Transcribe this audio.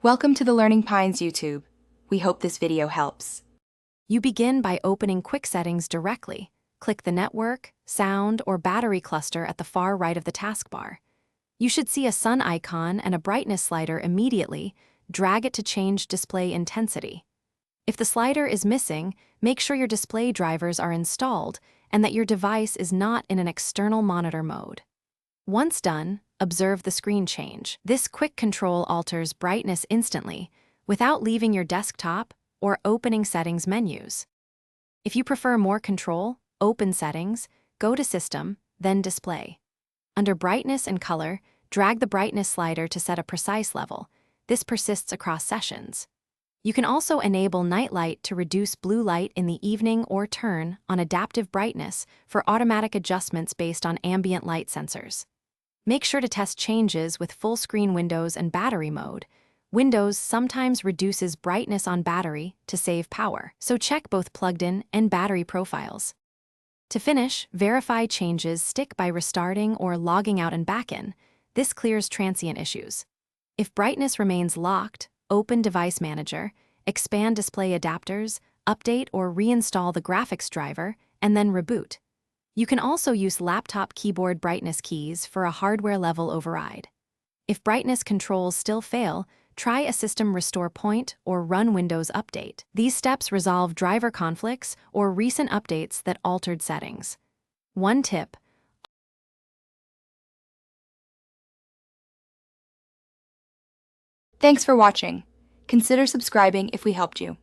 Welcome to the Learning Pines YouTube. We hope this video helps. You begin by opening Quick Settings directly. Click the Network, Sound, or Battery cluster at the far right of the taskbar. You should see a sun icon and a brightness slider immediately. Drag it to change display intensity. If the slider is missing, make sure your display drivers are installed and that your device is not in an external monitor mode. Once done, observe the screen change. This quick control alters brightness instantly, without leaving your desktop or opening settings menus. If you prefer more control, open Settings, go to System, then Display. Under Brightness and Color, drag the brightness slider to set a precise level. This persists across sessions. You can also enable Night Light to reduce blue light in the evening or turn on Adaptive Brightness for automatic adjustments based on ambient light sensors. Make sure to test changes with full screen Windows and battery mode. Windows sometimes reduces brightness on battery to save power, so check both plugged-in and battery profiles. To finish, verify changes stick by restarting or logging out and back in. This clears transient issues. If brightness remains locked, open Device Manager, expand display adapters, update or reinstall the graphics driver, and then reboot. You can also use laptop keyboard brightness keys for a hardware-level override. If brightness controls still fail, try a System Restore Point or run Windows Update. These steps resolve driver conflicts or recent updates that altered settings. One tip: Thanks for watching. Consider subscribing if we helped you.